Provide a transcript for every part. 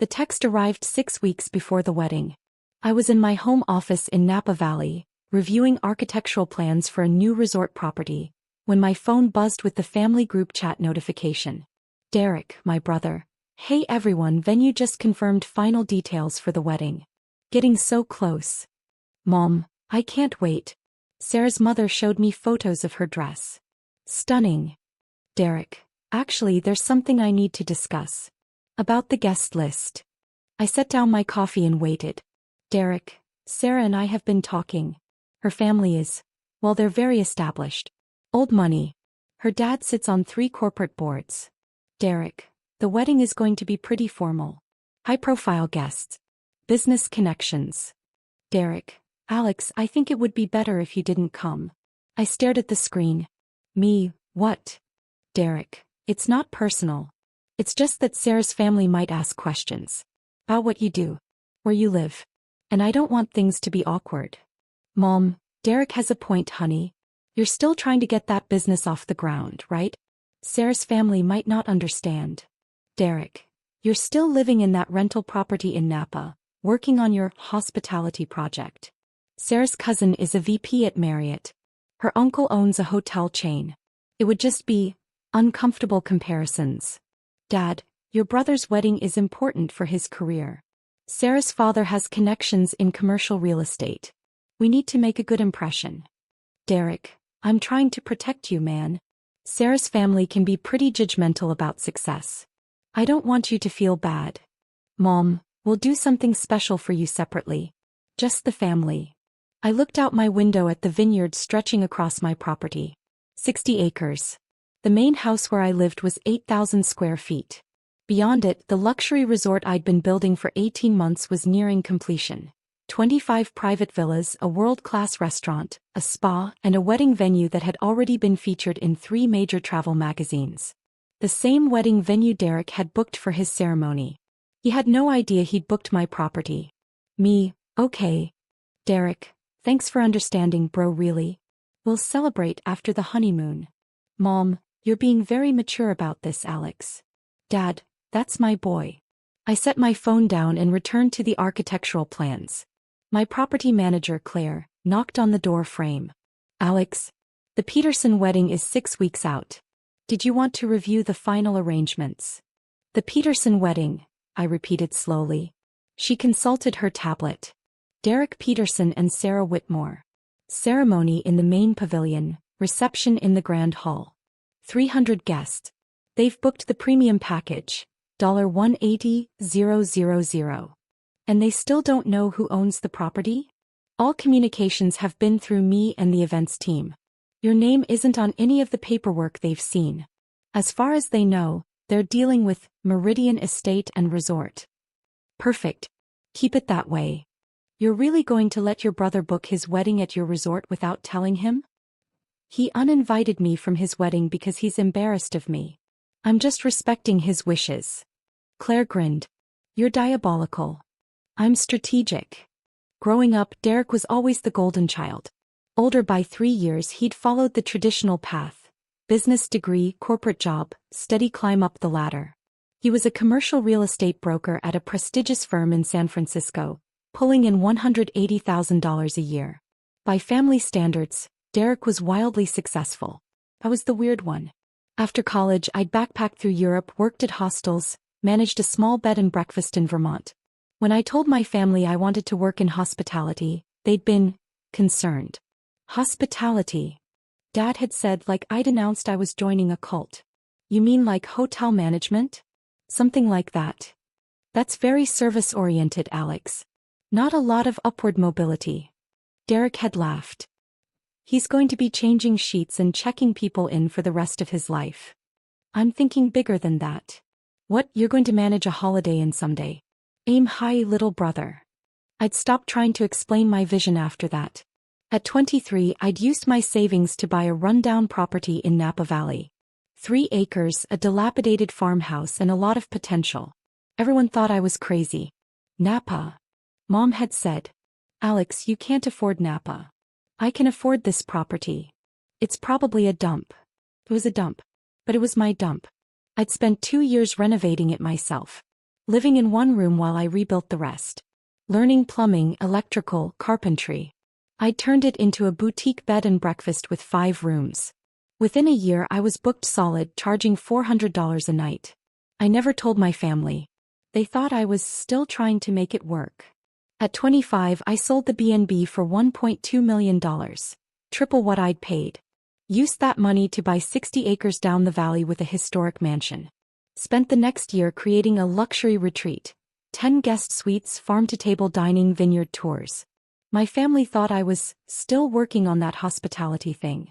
The text arrived 6 weeks before the wedding. I was in my home office in Napa Valley, reviewing architectural plans for a new resort property, when my phone buzzed with the family group chat notification. Derek, my brother. Hey everyone, venue just confirmed final details for the wedding. Getting so close. Mom, I can't wait. Sarah's mother showed me photos of her dress. Stunning. Derek, actually there's something I need to discuss. About the guest list. I set down my coffee and waited. Derek, Sarah and I have been talking. Her family is, well, they're very established. Old money. Her dad sits on 3 corporate boards. Derek, the wedding is going to be pretty formal. High-profile guests. Business connections. Derek, Alex, I think it would be better if you didn't come. I stared at the screen. Me, what? Derek, it's not personal. It's just that Sarah's family might ask questions. About what you do. Where you live. And I don't want things to be awkward. Mom, Derek has a point, honey. You're still trying to get that business off the ground, right? Sarah's family might not understand. Derek, you're still living in that rental property in Napa, working on your hospitality project. Sarah's cousin is a VP at Marriott. Her uncle owns a hotel chain. It would just be uncomfortable comparisons. Dad, your brother's wedding is important for his career. Sarah's father has connections in commercial real estate. We need to make a good impression. Derek, I'm trying to protect you, man. Sarah's family can be pretty judgmental about success. I don't want you to feel bad. Mom, we'll do something special for you separately. Just the family. I looked out my window at the vineyard stretching across my property. 60 acres. The main house where I lived was 8,000 square feet. Beyond it, the luxury resort I'd been building for 18 months was nearing completion. 25 private villas, a world-class restaurant, a spa, and a wedding venue that had already been featured in 3 major travel magazines. The same wedding venue Derek had booked for his ceremony. He had no idea he'd booked my property. Me, okay. Derek, thanks for understanding, bro, really. We'll celebrate after the honeymoon. Mom, you're being very mature about this, Alex. Dad, that's my boy. I set my phone down and returned to the architectural plans. My property manager, Claire, knocked on the door frame. Alex, the Peterson wedding is 6 weeks out. Did you want to review the final arrangements? The Peterson wedding, I repeated slowly. She consulted her tablet. Derek Peterson and Sarah Whitmore. Ceremony in the main pavilion, reception in the grand hall. 300 guests. They've booked the premium package, $180,000. And they still don't know who owns the property? All communications have been through me and the events team. Your name isn't on any of the paperwork they've seen. As far as they know, they're dealing with Meridian Estate and Resort. Perfect. Keep it that way. You're really going to let your brother book his wedding at your resort without telling him? He uninvited me from his wedding because he's embarrassed of me. I'm just respecting his wishes. Claire grinned. You're diabolical. I'm strategic. Growing up, Derek was always the golden child. Older by 3 years, he'd followed the traditional path. Business degree, corporate job, steady climb up the ladder. He was a commercial real estate broker at a prestigious firm in San Francisco, pulling in $180,000 a year. By family standards, Derek was wildly successful. I was the weird one. After college, I'd backpacked through Europe, worked at hostels, managed a small bed and breakfast in Vermont. When I told my family I wanted to work in hospitality, they'd been concerned. Hospitality. Dad had said like I'd announced I was joining a cult. You mean like hotel management? Something like that. That's very service-oriented, Alex. Not a lot of upward mobility. Derek had laughed. He's going to be changing sheets and checking people in for the rest of his life. I'm thinking bigger than that. What, you're going to manage a Holiday Inn someday? Aim high, little brother. I'd stopped trying to explain my vision after that. At 23, I'd used my savings to buy a rundown property in Napa Valley. 3 acres, a dilapidated farmhouse, and a lot of potential. Everyone thought I was crazy. Napa. Mom had said, Alex, you can't afford Napa. I can afford this property. It's probably a dump. It was a dump. But it was my dump. I'd spent 2 years renovating it myself. living in one room while I rebuilt the rest. Learning plumbing, electrical, carpentry. I'd turned it into a boutique bed and breakfast with 5 rooms. Within a year I was booked solid, charging $400 a night. I never told my family. They thought I was still trying to make it work. At 25 I sold the B&B for $1.2 million. Triple what I'd paid. Used that money to buy 60 acres down the valley with a historic mansion. Spent the next year creating a luxury retreat. 10 guest suites, farm-to-table dining, vineyard tours. My family thought I was still working on that hospitality thing.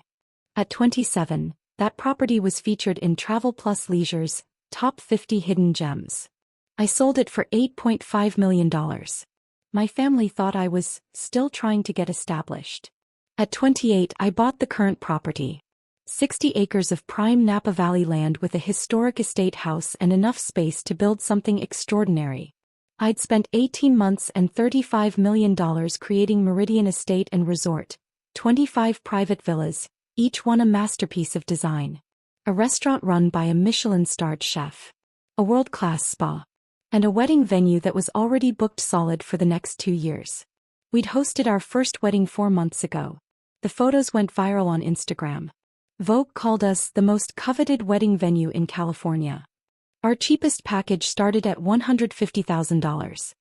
At 27, that property was featured in Travel Plus Leisure's Top 50 Hidden Gems. I sold it for $8.5 million. My family thought I was still trying to get established. At 28, I bought the current property. 60 acres of prime Napa Valley land with a historic estate house and enough space to build something extraordinary. I'd spent 18 months and $35 million creating Meridian Estate and Resort, 25 private villas, each one a masterpiece of design. A restaurant run by a Michelin-starred chef. A world-class spa. And a wedding venue that was already booked solid for the next 2 years. We'd hosted our first wedding 4 months ago. The photos went viral on Instagram. Vogue called us the most coveted wedding venue in California. Our cheapest package started at $150,000.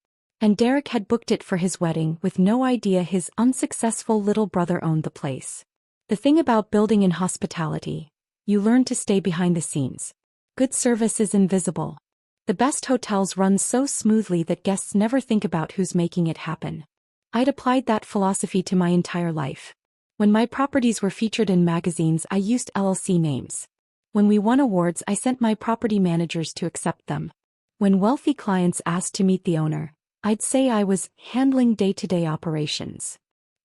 And Derek had booked it for his wedding with no idea his unsuccessful little brother owned the place. The thing about building in hospitality, you learn to stay behind the scenes. Good service is invisible. The best hotels run so smoothly that guests never think about who's making it happen. I'd applied that philosophy to my entire life. When my properties were featured in magazines, I used LLC names. When we won awards, I sent my property managers to accept them. When wealthy clients asked to meet the owner, I'd say I was handling day-to-day operations.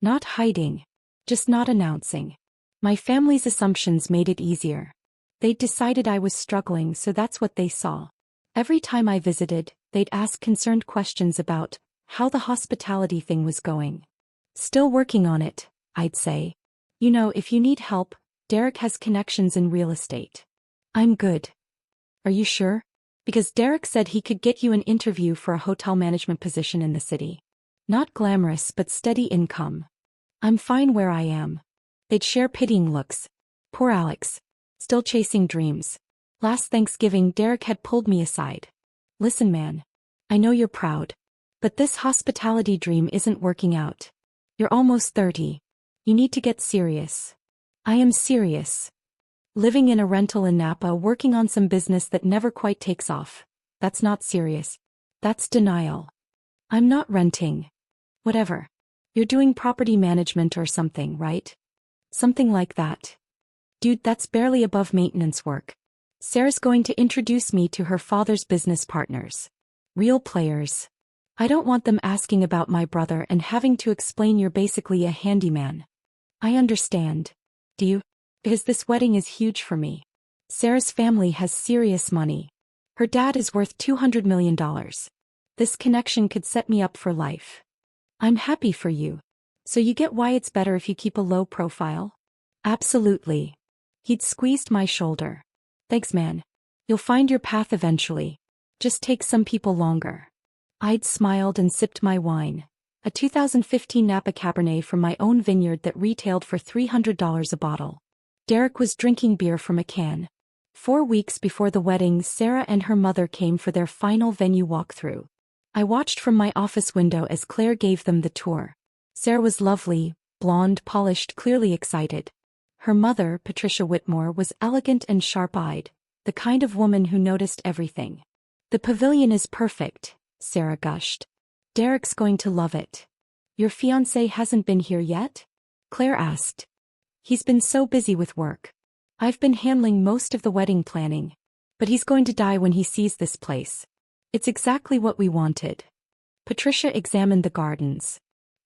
Not hiding. Just not announcing. My family's assumptions made it easier. They'd decided I was struggling, so that's what they saw. Every time I visited, they'd ask concerned questions about how the hospitality thing was going. Still working on it, I'd say. You know, if you need help, Derek has connections in real estate. I'm good. Are you sure? Because Derek said he could get you an interview for a hotel management position in the city. Not glamorous but steady income. I'm fine where I am. They'd share pitying looks. Poor Alex. Still chasing dreams. Last Thanksgiving, Derek had pulled me aside. Listen, man. I know you're proud. But this hospitality dream isn't working out. You're almost 30. You need to get serious. I am serious. Living in a rental in Napa, working on some business that never quite takes off. That's not serious. That's denial. I'm not renting. Whatever. You're doing property management or something, right? Something like that. Dude, that's barely above maintenance work. Sarah's going to introduce me to her father's business partners. Real players. I don't want them asking about my brother and having to explain you're basically a handyman. I understand. Do you? Because this wedding is huge for me. Sarah's family has serious money. Her dad is worth $200 million. This connection could set me up for life. I'm happy for you. So you get why it's better if you keep a low profile? Absolutely. He'd squeezed my shoulder. Thanks, man. You'll find your path eventually. Just takes some people longer. I'd smiled and sipped my wine. A 2015 Napa Cabernet from my own vineyard that retailed for $300 a bottle. Derek was drinking beer from a can. 4 weeks before the wedding, Sarah and her mother came for their final venue walkthrough. I watched from my office window as Claire gave them the tour. Sarah was lovely, blonde, polished, clearly excited. Her mother, Patricia Whitmore, was elegant and sharp-eyed, the kind of woman who noticed everything. The pavilion is perfect, Sarah gushed. Derek's going to love it. Your fiancé hasn't been here yet? Claire asked. He's been so busy with work. I've been handling most of the wedding planning. But he's going to die when he sees this place. It's exactly what we wanted. Patricia examined the gardens.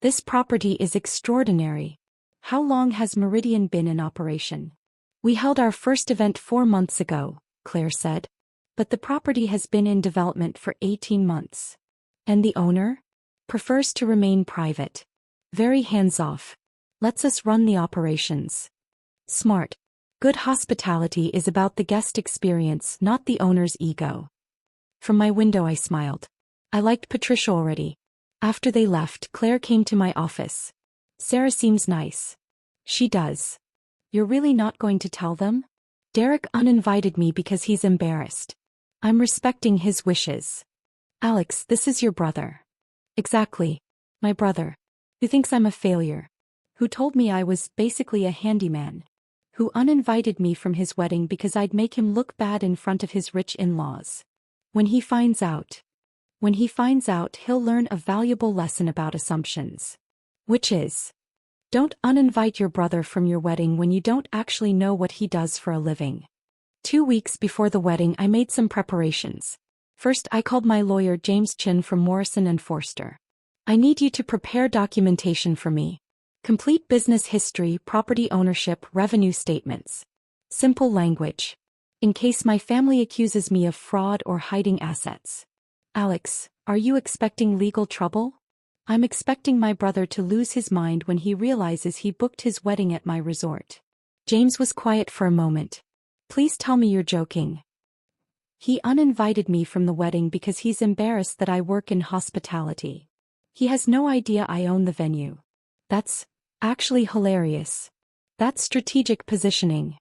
This property is extraordinary. How long has Meridian been in operation? We held our first event 4 months ago, Claire said. But the property has been in development for 18 months. And the owner? Prefers to remain private. Very hands-off. Lets us run the operations. Smart. Good hospitality is about the guest experience, not the owner's ego. From my window I smiled. I liked Patricia already. After they left, Claire came to my office. Sarah seems nice. She does. You're really not going to tell them? Derek uninvited me because he's embarrassed. I'm respecting his wishes. Alex, this is your brother. Exactly. My brother. Who thinks I'm a failure. Who told me I was basically a handyman. Who uninvited me from his wedding because I'd make him look bad in front of his rich in-laws. When he finds out, he'll learn a valuable lesson about assumptions. Which is, don't uninvite your brother from your wedding when you don't actually know what he does for a living. 2 weeks before the wedding I made some preparations. First I called my lawyer James Chin from Morrison & Forster. I need you to prepare documentation for me. Complete business history, property ownership, revenue statements. Simple language. In case my family accuses me of fraud or hiding assets. Alex, are you expecting legal trouble? I'm expecting my brother to lose his mind when he realizes he booked his wedding at my resort. James was quiet for a moment. Please tell me you're joking. He uninvited me from the wedding because he's embarrassed that I work in hospitality. He has no idea I own the venue. That's actually hilarious. That's strategic positioning.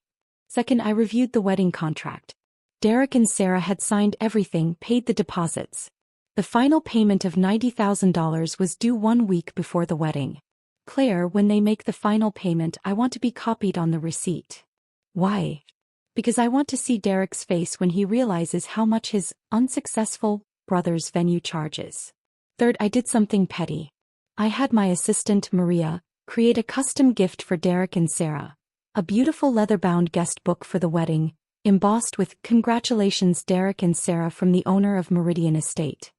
Second, I reviewed the wedding contract. Derek and Sarah had signed everything, paid the deposits. The final payment of $90,000 was due 1 week before the wedding. Claire, when they make the final payment, I want to be copied on the receipt. Why? Because I want to see Derek's face when he realizes how much his unsuccessful brother's venue charges. Third, I did something petty. I had my assistant, Maria, create a custom gift for Derek and Sarah. A beautiful leather-bound guest book for the wedding, embossed with "Congratulations Derek and Sarah" from the owner of Meridian Estate.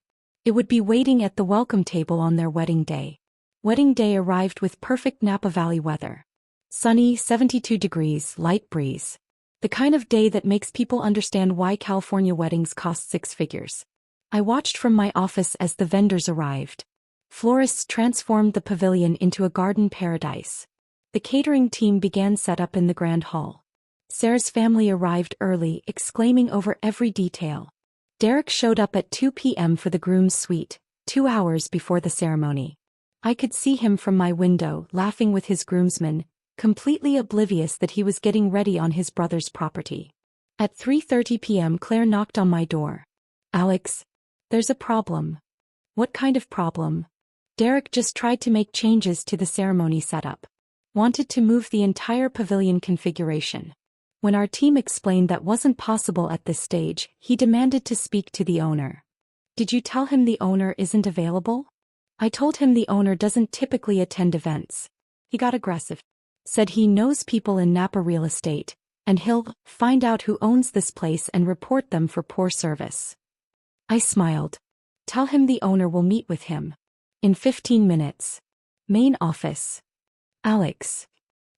It would be waiting at the welcome table on their wedding day. Wedding day arrived with perfect Napa Valley weather. Sunny, 72 degrees, light breeze. The kind of day that makes people understand why California weddings cost 6 figures. I watched from my office as the vendors arrived. Florists transformed the pavilion into a garden paradise. The catering team began setup in the grand hall. Sarah's family arrived early, exclaiming over every detail. Derek showed up at 2 p.m. for the groom's suite, 2 hours before the ceremony. I could see him from my window, laughing with his groomsmen, completely oblivious that he was getting ready on his brother's property. At 3:30 p.m. Claire knocked on my door. Alex, there's a problem. What kind of problem? Derek just tried to make changes to the ceremony setup. Wanted to move the entire pavilion configuration. When our team explained that wasn't possible at this stage, he demanded to speak to the owner. Did you tell him the owner isn't available? I told him the owner doesn't typically attend events. He got aggressive. Said he knows people in Napa real estate, and he'll find out who owns this place and report them for poor service. I smiled. Tell him the owner will meet with him. In 15 minutes. Main office. Alex.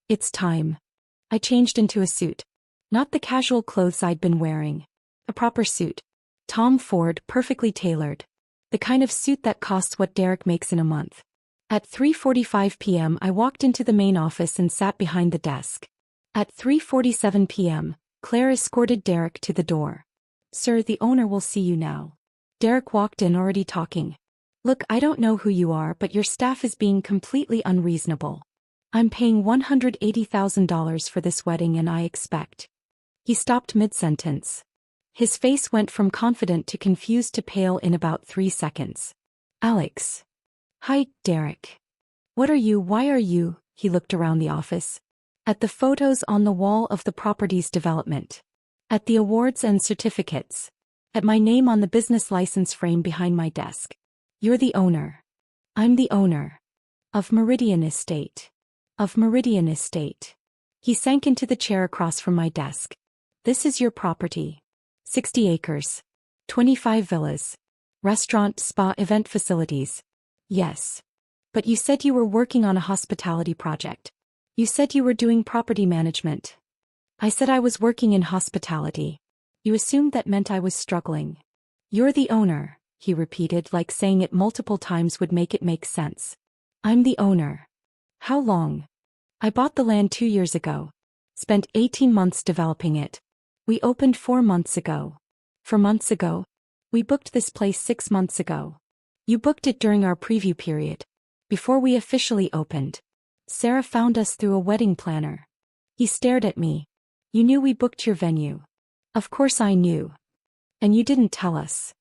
It's time. I changed into a suit. Not the casual clothes I'd been wearing. A proper suit. Tom Ford, perfectly tailored. The kind of suit that costs what Derek makes in a month. At 3:45 p.m. I walked into the main office and sat behind the desk. At 3:47 p.m., Claire escorted Derek to the door. Sir, the owner will see you now. Derek walked in already talking. Look, I don't know who you are, but your staff is being completely unreasonable. I'm paying $180,000 for this wedding and I expect. He stopped mid-sentence. His face went from confident to confused to pale in about 3 seconds. Alex. Hi, Derek. What are you? Why are you? He looked around the office. At the photos on the wall of the property's development. At the awards and certificates. At my name on the business license frame behind my desk. You're the owner. I'm the owner. Of Meridian Estate. Of Meridian Estate. He sank into the chair across from my desk. This is your property. 60 acres. 25 villas. Restaurant, spa, event facilities. Yes. But you said you were working on a hospitality project. You said you were doing property management. I said I was working in hospitality. You assumed that meant I was struggling. You're the owner, he repeated, like saying it multiple times would make it make sense. I'm the owner. How long? I bought the land 2 years ago. Spent 18 months developing it. We opened 4 months ago. 4 months ago? We booked this place 6 months ago. You booked it during our preview period. Before we officially opened. Sarah found us through a wedding planner. He stared at me. You knew we booked your venue. Of course I knew. And you didn't tell us.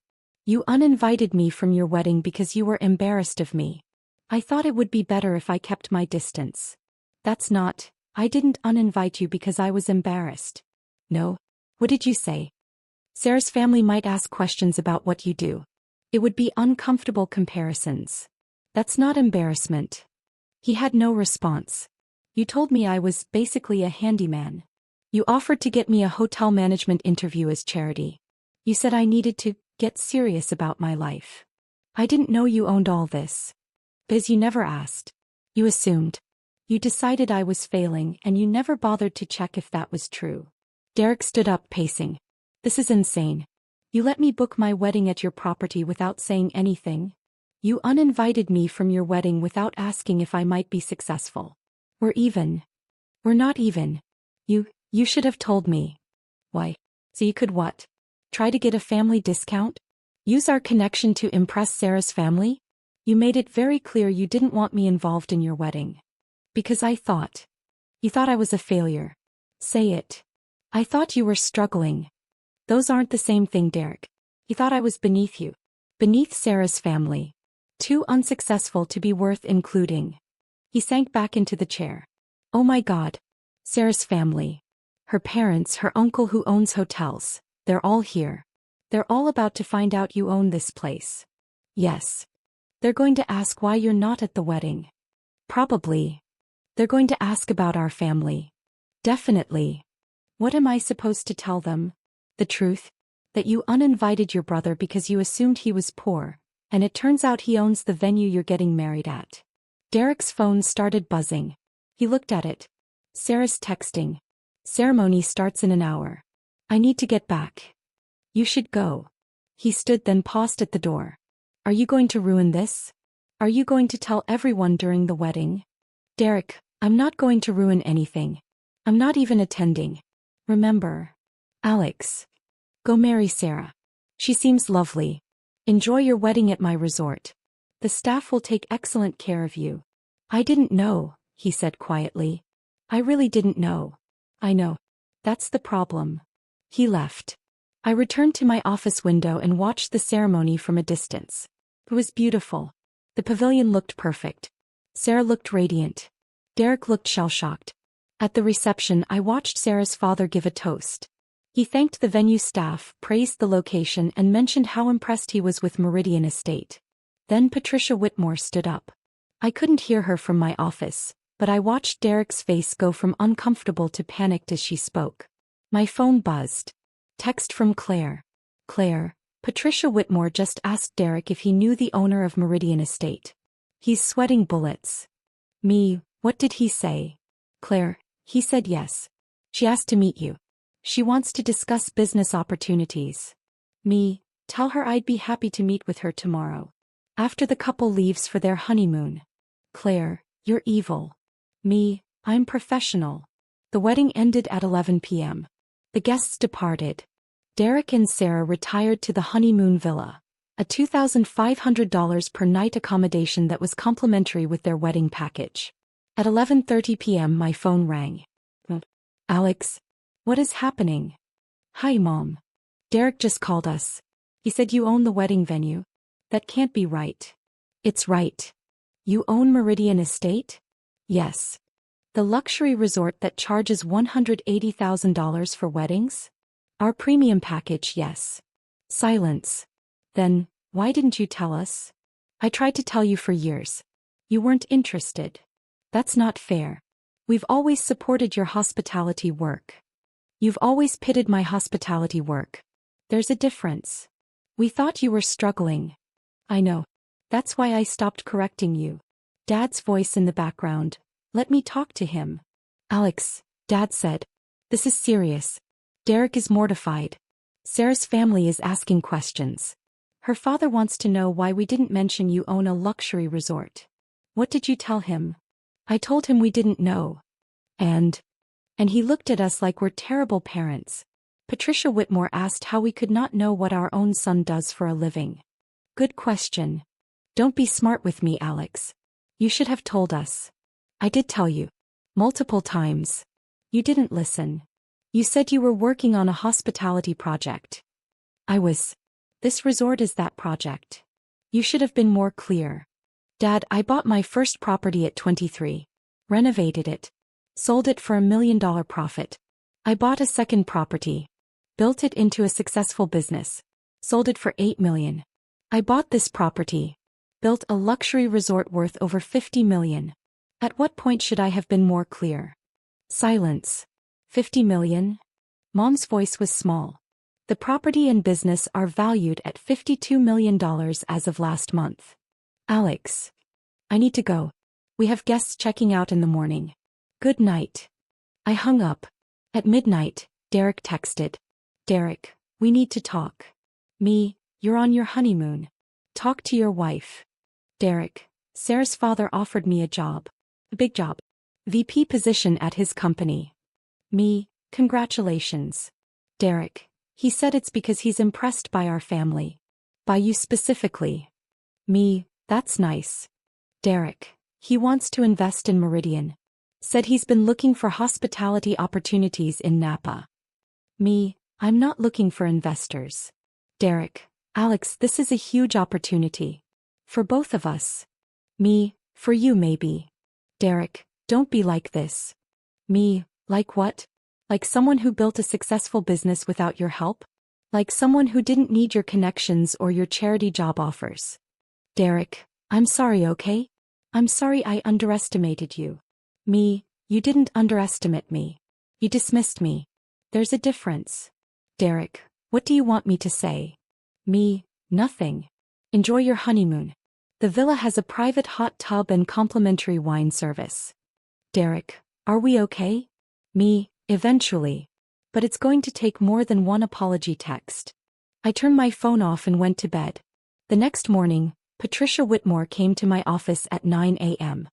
You uninvited me from your wedding because you were embarrassed of me. I thought it would be better if I kept my distance. That's not, I didn't uninvite you because I was embarrassed. No. What did you say? Sarah's family might ask questions about what you do. It would be uncomfortable comparisons. That's not embarrassment. He had no response. You told me I was basically a handyman. You offered to get me a hotel management interview as charity. You said I needed to get serious about my life. I didn't know you owned all this. Biz, you never asked. You assumed. You decided I was failing and you never bothered to check if that was true. Derek stood up, pacing. This is insane. You let me book my wedding at your property without saying anything. You uninvited me from your wedding without asking if I might be successful. We're even. We're not even. You should have told me. Why? So you could what? Try to get a family discount? Use our connection to impress Sarah's family? You made it very clear you didn't want me involved in your wedding. Because I thought. You thought I was a failure. Say it. I thought you were struggling. Those aren't the same thing, Derek. You thought I was beneath you. Beneath Sarah's family. Too unsuccessful to be worth including. He sank back into the chair. Oh my God. Sarah's family. Her parents, her uncle who owns hotels. They're all here. They're all about to find out you own this place. Yes. They're going to ask why you're not at the wedding. Probably. They're going to ask about our family. Definitely. What am I supposed to tell them? The truth? That you uninvited your brother because you assumed he was poor, and it turns out he owns the venue you're getting married at. Derek's phone started buzzing. He looked at it. Sarah's texting. Ceremony starts in an hour. I need to get back. You should go. He stood, then paused at the door. Are you going to ruin this? Are you going to tell everyone during the wedding? Derek, I'm not going to ruin anything. I'm not even attending. Remember. Alex. Go marry Sarah. She seems lovely. Enjoy your wedding at my resort. The staff will take excellent care of you. I didn't know, he said quietly. I really didn't know. I know. That's the problem. He left. I returned to my office window and watched the ceremony from a distance. It was beautiful. The pavilion looked perfect. Sarah looked radiant. Derek looked shell-shocked. At the reception, I watched Sarah's father give a toast. He thanked the venue staff, praised the location, and mentioned how impressed he was with Meridian Estate. Then Patricia Whitmore stood up. I couldn't hear her from my office, but I watched Derek's face go from uncomfortable to panicked as she spoke. My phone buzzed. Text from Claire. Claire, Patricia Whitmore just asked Derek if he knew the owner of Meridian Estate. He's sweating bullets. Me, what did he say? Claire, he said yes. She asked to meet you. She wants to discuss business opportunities. Me, tell her I'd be happy to meet with her tomorrow. After the couple leaves for their honeymoon. Claire, you're evil. Me, I'm professional. The wedding ended at 11 p.m. The guests departed. Derek and Sarah retired to the honeymoon villa, a $2,500 per night accommodation that was complimentary with their wedding package. At 11:30 p.m. my phone rang. Alex? What is happening? Hi, Mom. Derek just called us. He said you own the wedding venue. That can't be right. It's right. You own Meridian Estate? Yes. The luxury resort that charges $180,000 for weddings? Our premium package, yes. Silence. Then, why didn't you tell us? I tried to tell you for years. You weren't interested. That's not fair. We've always supported your hospitality work. You've always pitted my hospitality work. There's a difference. We thought you were struggling. I know. That's why I stopped correcting you. Dad's voice in the background. Let me talk to him. Alex, Dad said. This is serious. Derek is mortified. Sarah's family is asking questions. Her father wants to know why we didn't mention you own a luxury resort. What did you tell him? I told him we didn't know. And he looked at us like we're terrible parents. Patricia Whitmore asked how we could not know what our own son does for a living. Good question. Don't be smart with me, Alex. You should have told us. I did tell you. Multiple times. You didn't listen. You said you were working on a hospitality project. I was. This resort is that project. You should have been more clear. Dad, I bought my first property at 23. Renovated it. Sold it for $1 million profit. I bought a second property. Built it into a successful business. Sold it for $8 million. I bought this property. Built a luxury resort worth over $50 million. At what point should I have been more clear? Silence. $50 million? Mom's voice was small. The property and business are valued at $52 million as of last month. Alex. I need to go. We have guests checking out in the morning. Good night. I hung up. At midnight, Derek texted. Derek, we need to talk. Me, you're on your honeymoon. Talk to your wife. Derek, Sarah's father offered me a job. A big job. VP position at his company. Me, congratulations. Derek, he said it's because he's impressed by our family. By you specifically. Me, that's nice. Derek, he wants to invest in Meridian. Said he's been looking for hospitality opportunities in Napa. Me, I'm not looking for investors. Derek, Alex, this is a huge opportunity. For both of us. Me, for you maybe. Derek, don't be like this. Me, like what? Like someone who built a successful business without your help? Like someone who didn't need your connections or your charity job offers. Derek, I'm sorry, okay? I'm sorry I underestimated you. Me, you didn't underestimate me. You dismissed me. There's a difference. Derek, what do you want me to say? Me, nothing. Enjoy your honeymoon. The villa has a private hot tub and complimentary wine service. Derek, are we okay? Me, eventually. But it's going to take more than one apology text. I turned my phone off and went to bed. The next morning, Patricia Whitmore came to my office at 9 a.m.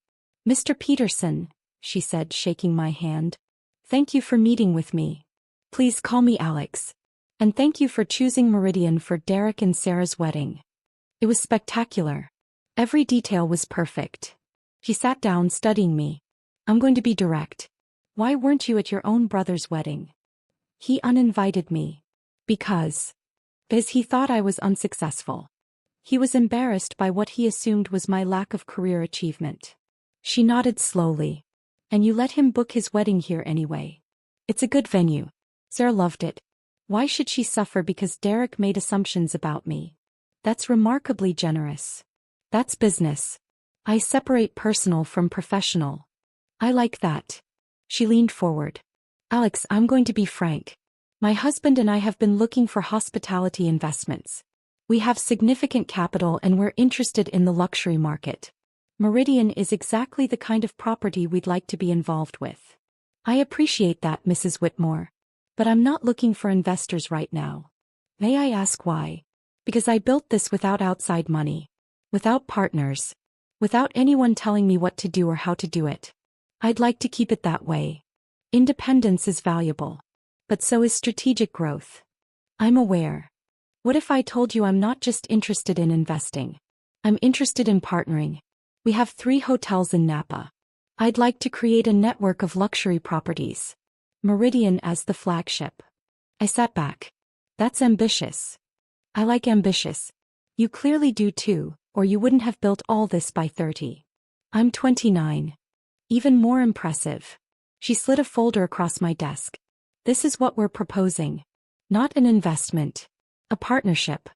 Mr. Peterson, she said, shaking my hand. Thank you for meeting with me. Please call me Alex. And thank you for choosing Meridian for Derek and Sarah's wedding. It was spectacular. Every detail was perfect. She sat down studying me. I'm going to be direct. Why weren't you at your own brother's wedding? He uninvited me. Because he thought I was unsuccessful. He was embarrassed by what he assumed was my lack of career achievement. She nodded slowly. And you let him book his wedding here anyway. It's a good venue. Sarah loved it. Why should she suffer because Derek made assumptions about me? That's remarkably generous. That's business. I separate personal from professional. I like that. She leaned forward. Alex, I'm going to be frank. My husband and I have been looking for hospitality investments. We have significant capital and we're interested in the luxury market. Meridian is exactly the kind of property we'd like to be involved with. I appreciate that, Mrs. Whitmore. But I'm not looking for investors right now. May I ask why? Because I built this without outside money. Without partners. Without anyone telling me what to do or how to do it. I'd like to keep it that way. Independence is valuable. But so is strategic growth. I'm aware. What if I told you I'm not just interested in investing? I'm interested in partnering. We have 3 hotels in Napa. I'd like to create a network of luxury properties. Meridian as the flagship. I sat back. That's ambitious. I like ambitious. You clearly do too, or you wouldn't have built all this by 30. I'm 29. Even more impressive. She slid a folder across my desk. This is what we're proposing. Not an investment. A partnership.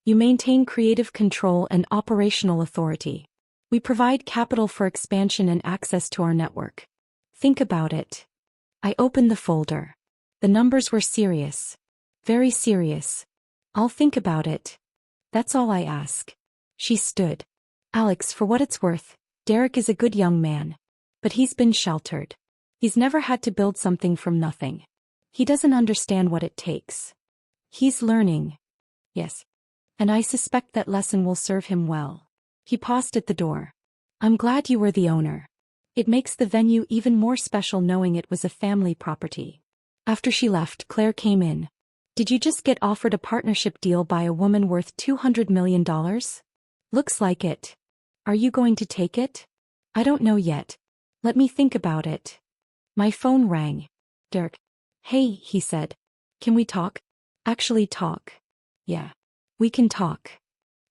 You maintain creative control and operational authority. We provide capital for expansion and access to our network. Think about it. I opened the folder. The numbers were serious. Very serious. I'll think about it. That's all I ask. She stood. Alex, for what it's worth, Derek is a good young man. But he's been sheltered. He's never had to build something from nothing. He doesn't understand what it takes. He's learning. Yes. And I suspect that lesson will serve him well. He paused at the door. I'm glad you were the owner. It makes the venue even more special knowing it was a family property. After she left, Claire came in. Did you just get offered a partnership deal by a woman worth $200 million? Looks like it. Are you going to take it? I don't know yet. Let me think about it. My phone rang. Derek. Hey, he said. Can we talk? Actually talk. Yeah. We can talk.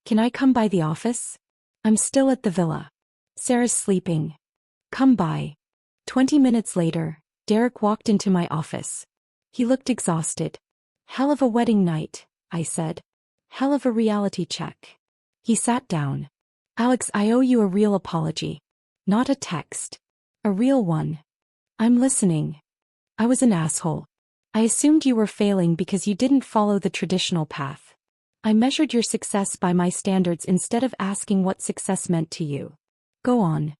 Can I come by the office? I'm still at the villa. Sarah's sleeping. Come by. 20 minutes later, Derek walked into my office. He looked exhausted. Hell of a wedding night, I said. Hell of a reality check. He sat down. Alex, I owe you a real apology. Not a text. A real one. I'm listening. I was an asshole. I assumed you were failing because you didn't follow the traditional path. I measured your success by my standards instead of asking what success meant to you. Go on.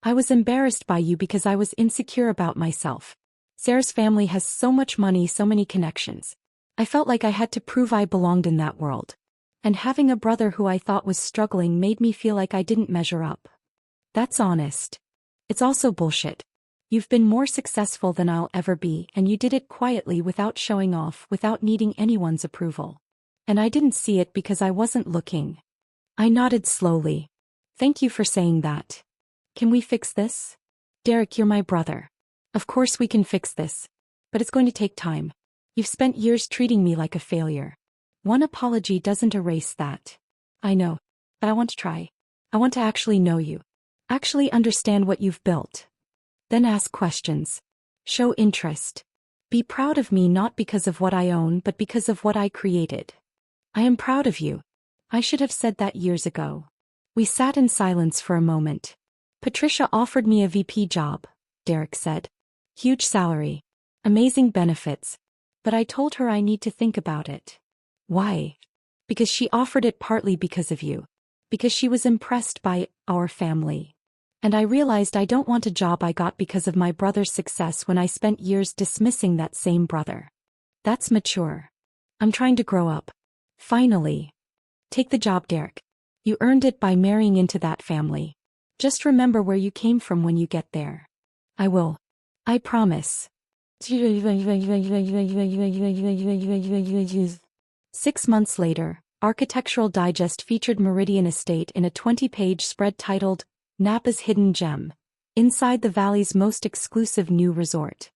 I was embarrassed by you because I was insecure about myself. Sarah's family has so much money, so many connections. I felt like I had to prove I belonged in that world. And having a brother who I thought was struggling made me feel like I didn't measure up. That's honest. It's also bullshit. You've been more successful than I'll ever be, and you did it quietly without showing off, without needing anyone's approval. And I didn't see it because I wasn't looking. I nodded slowly. Thank you for saying that. Can we fix this? Derek, you're my brother. Of course we can fix this. But it's going to take time. You've spent years treating me like a failure. One apology doesn't erase that. I know. But I want to try. I want to actually know you. Actually understand what you've built. Then ask questions. Show interest. Be proud of me not because of what I own but because of what I created. I am proud of you. I should have said that years ago. We sat in silence for a moment. Patricia offered me a VP job, Derek said. Huge salary. Amazing benefits. But I told her I need to think about it. Why? Because she offered it partly because of you. Because she was impressed by our family. And I realized I don't want a job I got because of my brother's success when I spent years dismissing that same brother. That's mature. I'm trying to grow up. Finally. Take the job, Derek. You earned it by marrying into that family. Just remember where you came from when you get there. I will. I promise. 6 months later, Architectural Digest featured Meridian Estate in a 20-page spread titled, Napa's Hidden Gem, Inside the Valley's Most Exclusive New Resort.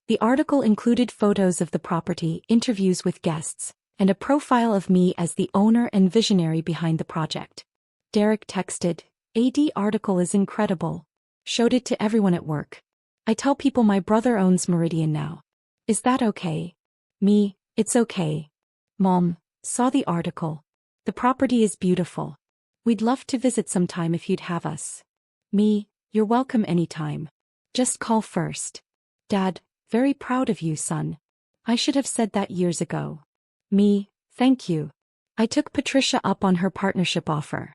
The article included photos of the property, interviews with guests, and a profile of me as the owner and visionary behind the project. Derek texted, "AD article is incredible." Showed it to everyone at work. I tell people my brother owns Meridian now. Is that okay? Me, it's okay. Mom, saw the article. The property is beautiful. We'd love to visit sometime if you'd have us. Me, you're welcome anytime. Just call first. Dad, very proud of you, son. I should have said that years ago. Me, thank you. I took Patricia up on her partnership offer.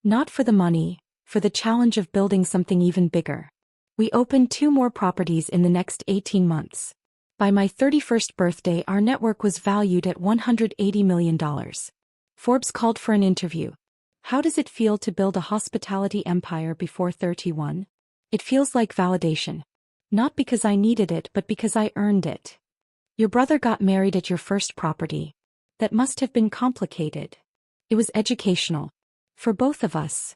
Not for the money, for the challenge of building something even bigger. We opened 2 more properties in the next 18 months. By my 31st birthday, our network was valued at $180 million. Forbes called for an interview. How does it feel to build a hospitality empire before 31? It feels like validation. Not because I needed it, but because I earned it. Your brother got married at your first property. That must have been complicated. It was educational. For both of us.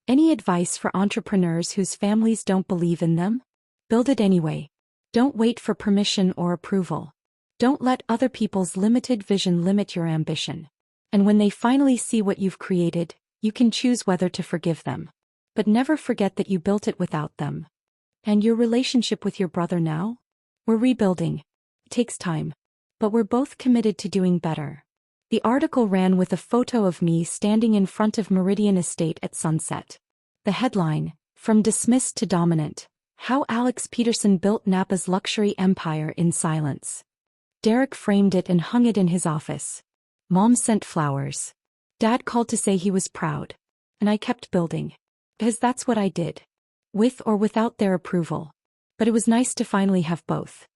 Any advice for entrepreneurs whose families don't believe in them? Build it anyway. Don't wait for permission or approval. Don't let other people's limited vision limit your ambition. And when they finally see what you've created, you can choose whether to forgive them. But never forget that you built it without them. And your relationship with your brother now? We're rebuilding. It takes time. But we're both committed to doing better. The article ran with a photo of me standing in front of Meridian Estate at sunset. The headline, From Dismissed to Dominant, How Alex Peterson Built Napa's Luxury Empire in Silence. Derek framed it and hung it in his office. Mom sent flowers. Dad called to say he was proud. And I kept building. Because that's what I did. With or without their approval. But it was nice to finally have both.